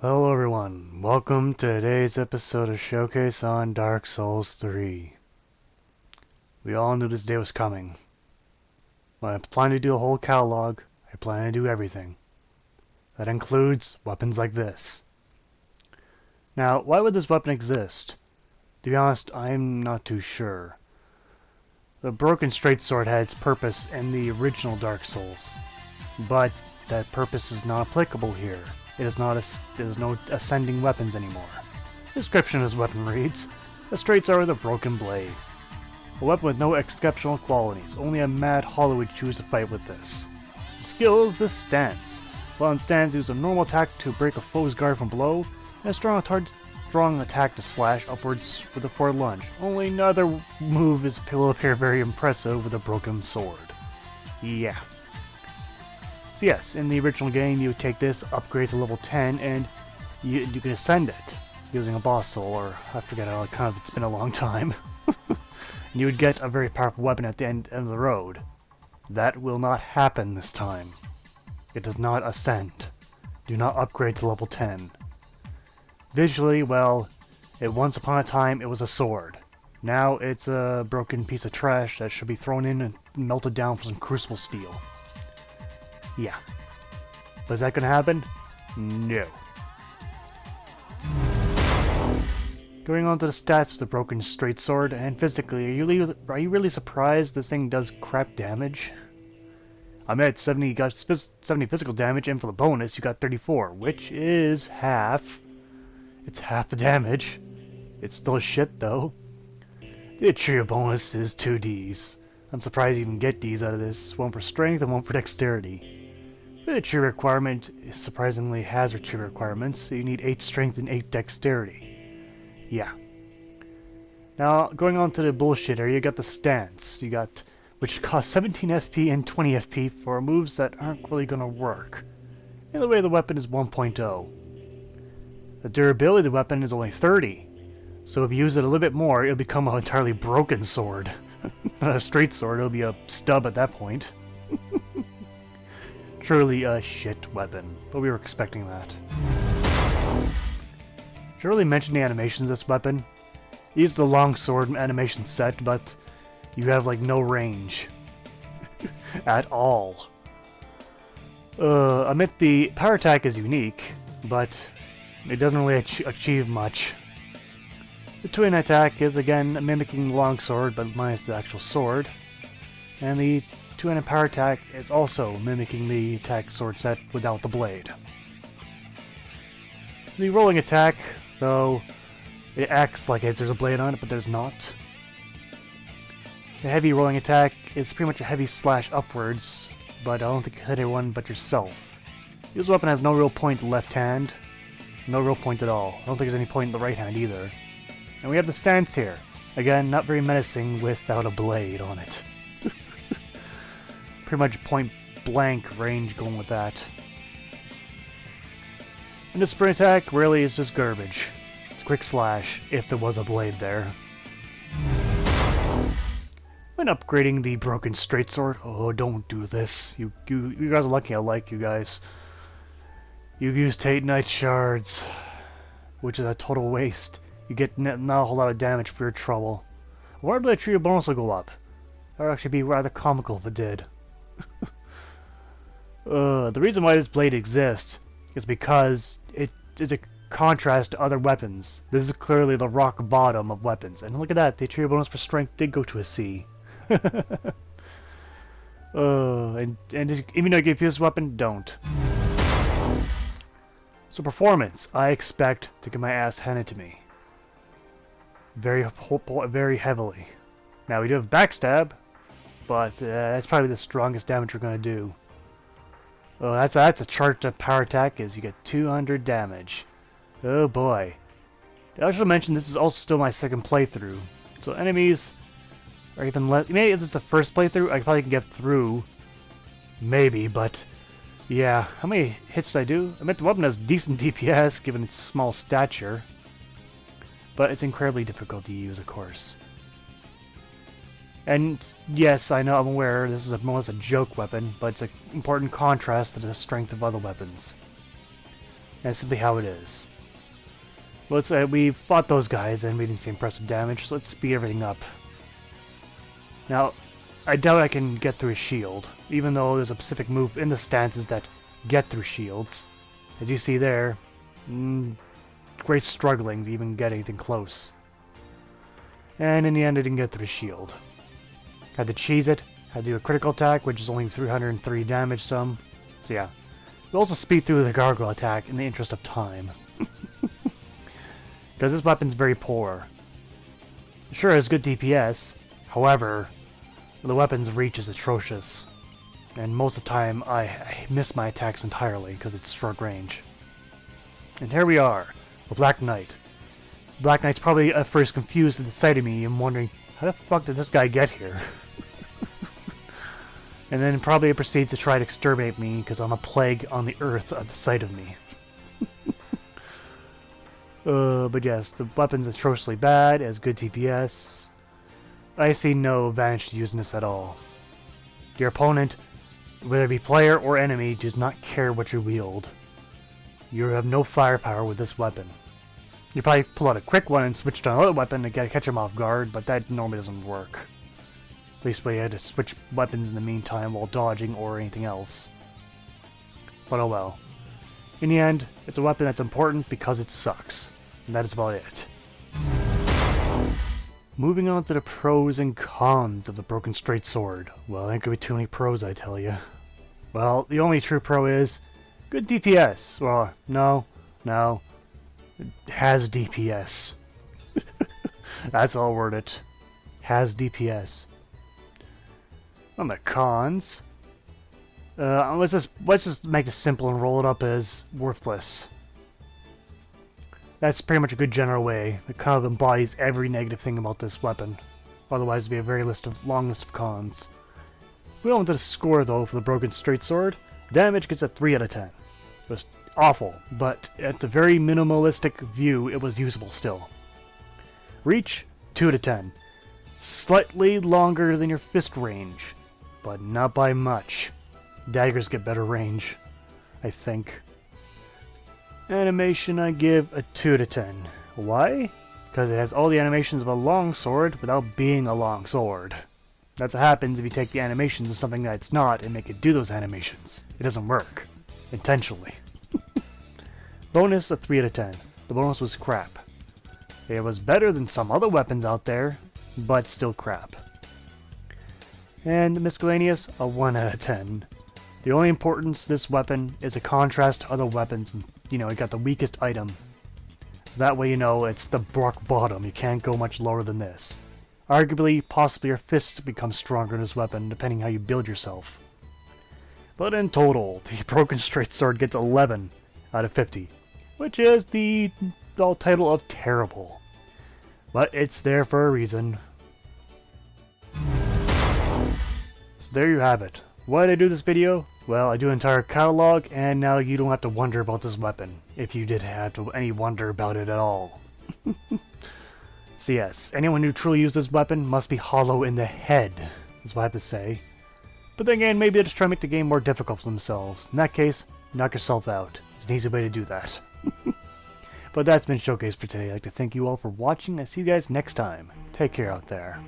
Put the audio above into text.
Hello everyone, welcome to today's episode of Showcase on Dark Souls 3. We all knew this day was coming. When I plan to do a whole catalog, I plan to do everything. That includes weapons like this. Now, why would this weapon exist? To be honest, I'm not too sure. The broken straight sword had its purpose in the original Dark Souls, but that purpose is not applicable here. There's no ascending weapons anymore. The description of this weapon reads, a straight sword with a broken blade. A weapon with no exceptional qualities, only a mad hollow would choose to fight with this. Skills, the stance. While in stance, use a normal attack to break a foe's guard from below, and a strong attack to slash upwards with a forward lunge. Only another move will appear very impressive with a broken sword. Yeah. So yes, in the original game, you would take this, upgrade to level 10, and you can ascend it using a boss soul, or I forget how it's been a long time. And you would get a very powerful weapon at the end of the road. That will not happen this time. It does not ascend. Do not upgrade to level 10. Visually, well, once upon a time it was a sword. Now it's a broken piece of trash that should be thrown in and melted down for some crucible steel. Yeah. But is that gonna happen? No. Going on to the stats of the broken straight sword, and physically, are you really surprised this thing does crap damage? I'm at 70, you got 70 physical damage, and for the bonus you got 34, which is half. It's half the damage. It's still shit though. The trio bonus is 2 Ds. I'm surprised you even get Ds out of this, one for strength and one for dexterity. The tree requirement surprisingly has tree requirements, so you need 8 strength and 8 dexterity. Yeah. Now, going on to the bullshit area, you got the stance, which costs 17 FP and 20 FP for moves that aren't really gonna work. Either way, the weapon is 1.0. The durability of the weapon is only 30, so if you use it a little bit more, it'll become an entirely broken sword. Not a straight sword, it'll be a stub at that point. Truly a shit weapon, but we were expecting that. Should I really mention the animations of this weapon? Use the long sword animation set, but you have like no range. At all. Admit the power attack is unique, but it doesn't really achieve much. The twin attack is again mimicking the long sword, but minus the actual sword. And the two-handed power attack is also mimicking the attack sword set without the blade. The rolling attack, though, it acts like there's a blade on it, but there's not. The heavy rolling attack is pretty much a heavy slash upwards, but I don't think you hit anyone but yourself. This weapon has no real point in the left hand, no real point at all. I don't think there's any point in the right hand either. And we have the stance here. Again, not very menacing without a blade on it. Pretty much point blank range going with that. And the sprint attack really is just garbage. It's a quick slash if there was a blade there. When upgrading the broken straight sword, oh don't do this. You guys are lucky I like you guys. You used Titanite shards, which is a total waste. You get not a whole lot of damage for your trouble. Why would that tree bonus will go up? That would actually be rather comical if it did. The reason why this blade exists is because it is a contrast to other weapons. This is clearly the rock bottom of weapons. And look at that, the achievement bonus for strength did go to a C. And even though you can use this weapon, don't. So performance, I expect to get my ass handed to me. Very heavily. Now we do have backstab, but that's probably the strongest damage we're going to do. Oh, that's a chart of power attack is you get 200 damage. Oh boy. I should mention this is also still my second playthrough. So enemies are even less. Maybe if this is the first playthrough, I probably can get through. Maybe, but yeah. How many hits did I do? I meant the weapon has decent DPS given its small stature. But it's incredibly difficult to use, of course. And yes, I know, I'm aware this is more or less a joke weapon, but it's an important contrast to the strength of other weapons. That's simply how it is. Let's say we fought those guys and we didn't see impressive damage, so let's speed everything up. Now, I doubt I can get through a shield, even though there's a specific move in the stances that get through shields. As you see there, great struggling to even get anything close. And in the end, I didn't get through the shield. Had to cheese it, had to do a critical attack, which is only 303 damage some. So yeah. We also speed through the gargoyle attack in the interest of time. Because this weapon's very poor. Sure, it has good DPS, however, the weapon's reach is atrocious. And most of the time, I miss my attacks entirely because it's short range. And here we are, a Black Knight. Black Knight's probably at first confused at the sight of me and wondering, how the fuck did this guy get here? And then probably proceeds to try to exterminate me because I'm a plague on the earth at the sight of me. But yes, the weapon's atrociously bad, it has good DPS. I see no advantage to using this at all. Your opponent, whether it be player or enemy, does not care what you wield. You have no firepower with this weapon. You probably pull out a quick one and switch to another weapon to catch him off guard, but that normally doesn't work. At least we had to switch weapons in the meantime while dodging or anything else. But oh well. In the end, it's a weapon that's important because it sucks. And that is about it. Moving on to the pros and cons of the Broken Straight Sword. Well, there ain't gonna be too many pros, I tell you. Well, the only true pro is good DPS. Well, no. It has DPS. That's all word it. Has DPS. On the cons, let's just make it simple and roll it up as worthless. That's pretty much a good general way. It kind of embodies every negative thing about this weapon. Otherwise, it'd be a very long list of cons. We don't want to score though for the Broken Straight Sword. Damage gets a 3 out of 10. It was awful, but at the very minimalistic view, it was usable still. Reach, 2 out of 10. Slightly longer than your fist range, but not by much. Daggers get better range, I think. Animation I give a 2 out of 10. Why? Because it has all the animations of a long sword without being a long sword. That's what happens if you take the animations of something that it's not and make it do those animations. It doesn't work. Intentionally. Bonus, a 3 out of 10. The bonus was crap. It was better than some other weapons out there, but still crap. And miscellaneous, a 1 out of 10. The only importance of this weapon is a contrast to other weapons, and you know, it got the weakest item. So that way you know it's the rock bottom, you can't go much lower than this. Arguably, possibly your fists become stronger in this weapon, depending how you build yourself. But in total, the Broken Straight Sword gets 11 out of 50, which is the title of terrible. But it's there for a reason. So there you have it. Why did I do this video? Well, I do an entire catalog, and now you don't have to wonder about this weapon, if you did have any wonder about it at all. So yes, anyone who truly used this weapon must be hollow in the head, is what I have to say. But then again, maybe they're just trying to make the game more difficult for themselves. In that case, knock yourself out. It's an easy way to do that. But that's been Showcase for today. I'd like to thank you all for watching, and see you guys next time. Take care out there.